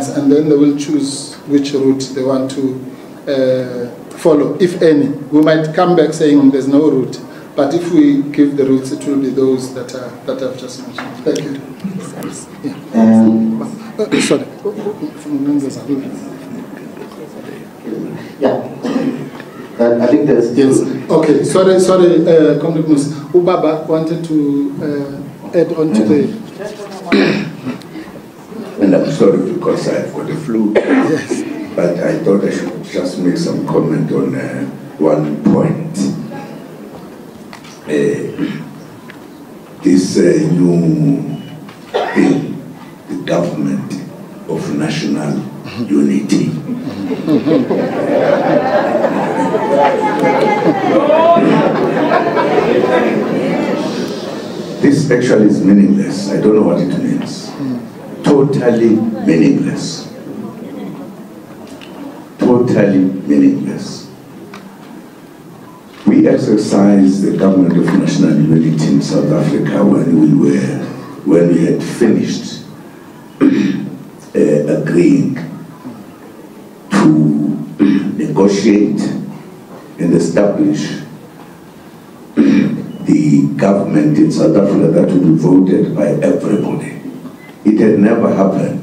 alliance, and then they will choose which route they want to follow, if any. We might come back saying there's no route, but if we give the routes, it will be those that I've just mentioned. Thank you. Yeah. Sorry. Yeah. I think there's Okay. Sorry, Comrade Musa. Ubaba wanted to add on to the. And I'm sorry because I've got the flu. Yes. But I thought I should just make some comment on one point. This new thing, the government of national unity. This actually is meaningless. I don't know what it means. Totally meaningless. Totally meaningless. We exercised the government of national unity in South Africa when we had finished agreeing to negotiate and establish the government in South Africa that would be voted by everybody. It had never happened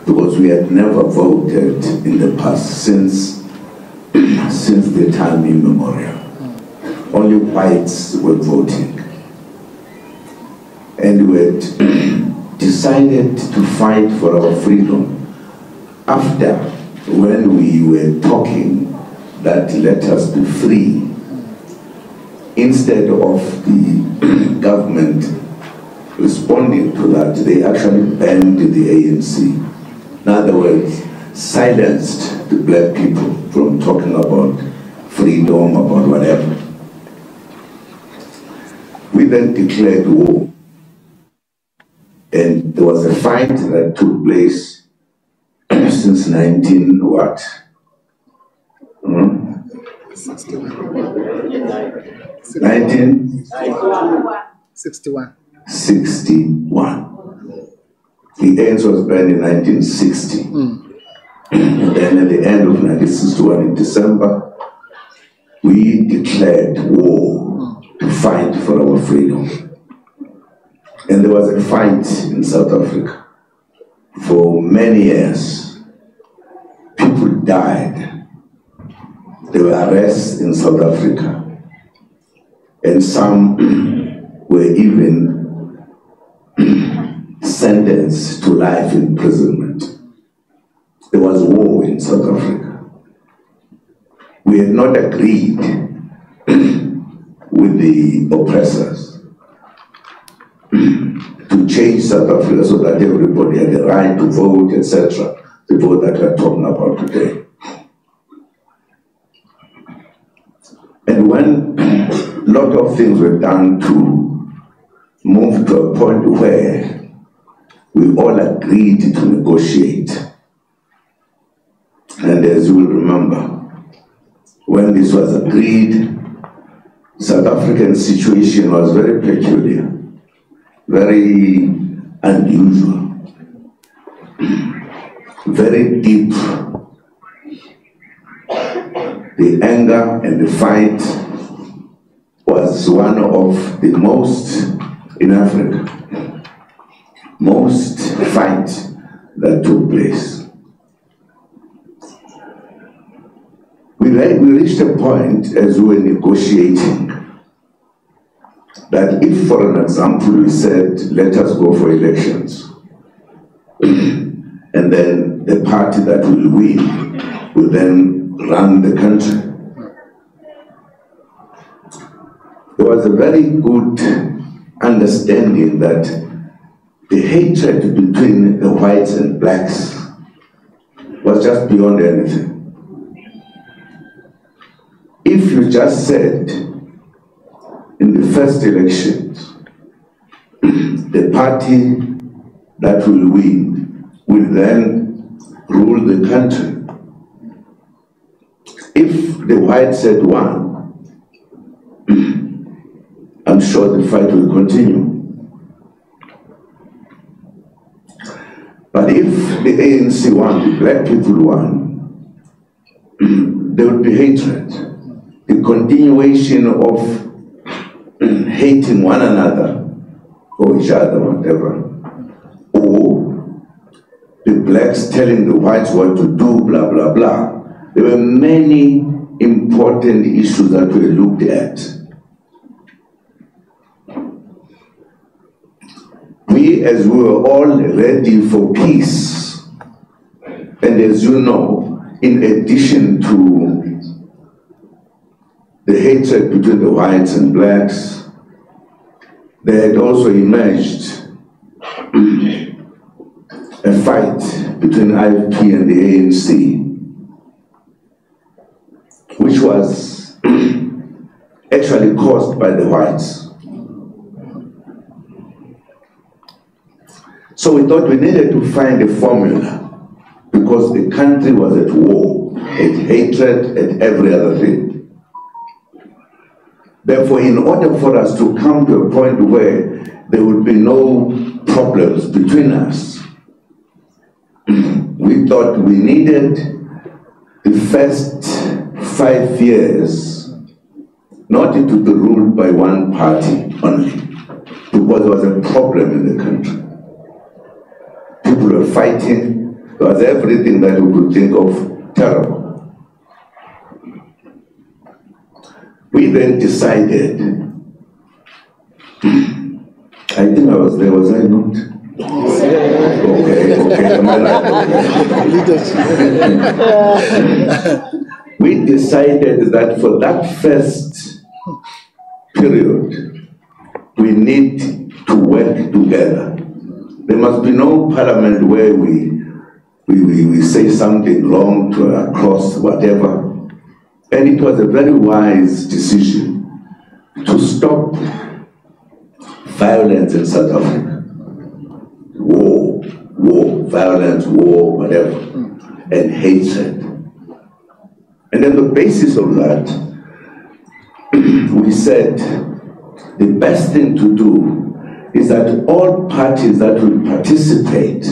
because we had never voted in the past since the time immemorial. Only whites were voting. And we had decided to fight for our freedom after, when we were talking that let us be free, instead of the government responding to that, they actually banned the ANC. In other words, silenced the black people from talking about freedom, about whatever. We then declared war. And there was a fight that took place since 19 what? 61. The ANC was banned in 1960. And then at the end of 1961, in December, we declared war to fight for our freedom. And there was a fight in South Africa for many years. People died. There were arrests in South Africa. And some were even sentenced to life imprisonment. There was war in South Africa. We had not agreed with the oppressors to change South Africa so that everybody had the right to vote, etc. The vote that we're talking about today. And when a lot of things were done to move to a point where we all agreed to negotiate. And as you will remember, when this was agreed, South African situation was very peculiar, very unusual, very deep. The anger and the fight was one of the most in Africa, most fight that took place. We reached a point as we were negotiating that if, for an example, we said, let us go for elections, and then the party that will win will then run the country. There was a very good understanding that the hatred between the whites and blacks was just beyond anything. If you just said in the first elections, the party that will win will then rule the country. If the white said one, I'm sure the fight will continue. But But if the ANC won, the black people won, there would be hatred. The continuation of hating one another or each other, whatever. Or the blacks telling the whites what to do, blah, blah, blah. There were many important issues that were looked at. We, as we were all ready for peace, and as you know, in addition to the hatred between the whites and blacks, there had also emerged a fight between IFP and the ANC, which was actually caused by the whites. So we thought we needed to find a formula because the country was at war, at hatred, at every other thing. Therefore, in order for us to come to a point where there would be no problems between us, we thought we needed the first 5 years not to be ruled by one party only, because there was a problem in the country. People were fighting. There was everything that we could think of terrible. We then decided, I think I was there, was I not? Okay, am I right? We decided that for that first period, we need to work together. There must be no parliament where we say something long to across whatever. And it was a very wise decision to stop violence in South Africa. War, violence, war, whatever, and hatred. And on the basis of that, we said the best thing to do is that all parties that will participate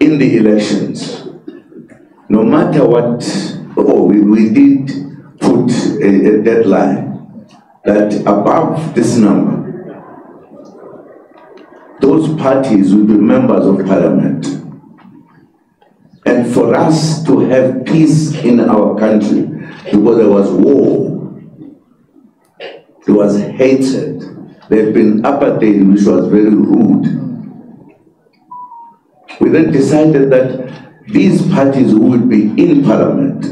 in the elections, no matter what, we did put a deadline that above this number, those parties will be members of parliament. And for us to have peace in our country, because there was war, there was hatred, there had been apartheid, which was very rude. We then decided that these parties who will be in parliament,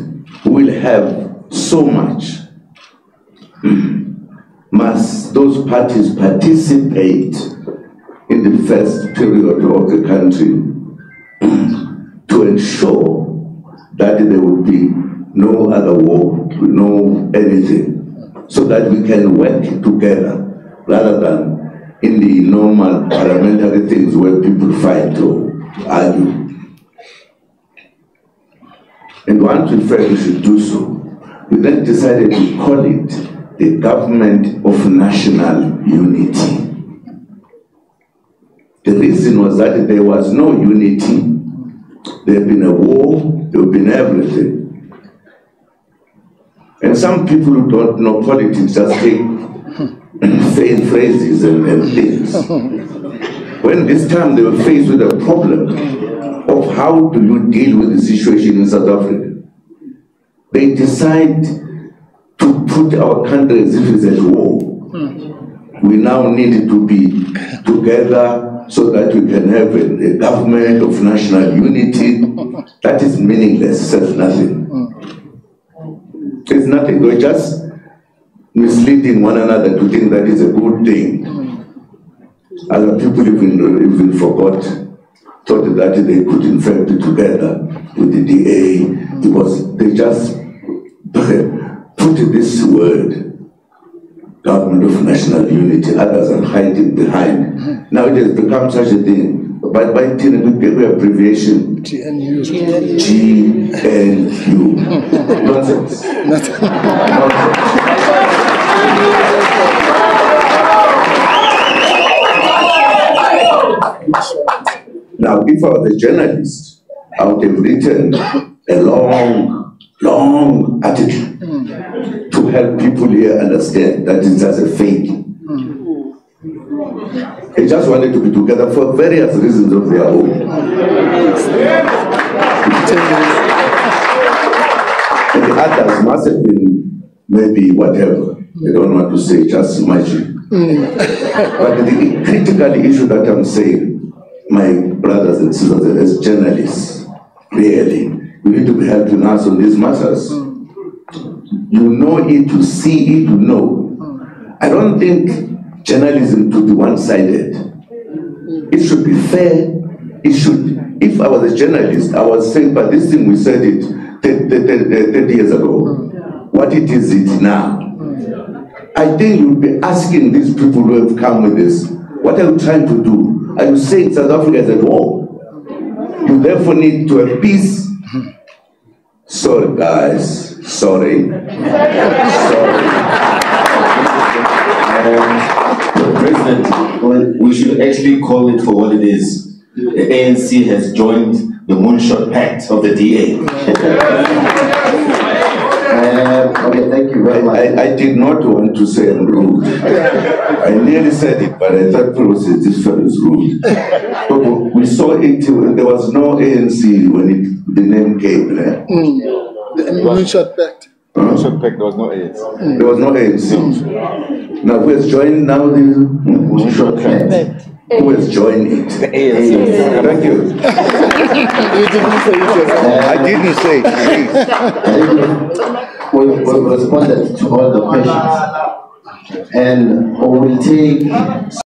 who will have so much, must those parties participate in the first period of the country to ensure that there would be no other war, no anything, so that we can work together rather than in the normal parliamentary things where people fight or argue. And once we felt we should do so, we then decided to call it the Government of National Unity. The reason was that there was no unity. There had been a war, there had been everything. And some people who don't know politics just take faint phrases and things. When this time they were faced with a problem of how do you deal with the situation in South Africa, they decide to put our country as if it's at war. We now need to be together so that we can have a government of national unity. That is meaningless, says nothing. It's nothing, we're just misleading one another to think that is a good thing. Other people even forgot, thought that they could in fact be together with the DA, because they just put this word, Government of National Unity, others are hiding behind. Now it has become such a thing. By the abbreviation, GNU. GNU. Nonsense. Nonsense. if I was a journalist, I would have written a long article to help people here understand that it's just a fake. They just wanted to be together for various reasons of their own. And the others must have been maybe whatever. They don't want to say, just imagine. But the critical issue that I'm saying, my brothers and sisters, as journalists, really, you need to be helping us on these matters. You know it, you see it, you know. I don't think journalism to be one-sided. It should be fair. It should. If I was a journalist, I was saying, but this thing we said it 30 years ago. What it is it now? I think you'll be asking these people who have come with this, what are you trying to do? Are you saying South Africa is at war? You therefore need to have peace. Sorry, guys. Sorry. President, well, we should actually call it for what it is. The ANC has joined the Moonshot Pact of the DA. Okay, thank you very much. I did not want to say I'm rude. I nearly said it, but I thought people said this fellow is rude. But we saw it, there was no ANC when the name came. The Moonshot Pact. Moonshot Pact, there was no ANC. There was no ANC. Now who has joined now the Moonshot Pact? Who has joined it? The ANC. Thank you. You didn't say it. I didn't say it. We've responded to all the questions, and we'll take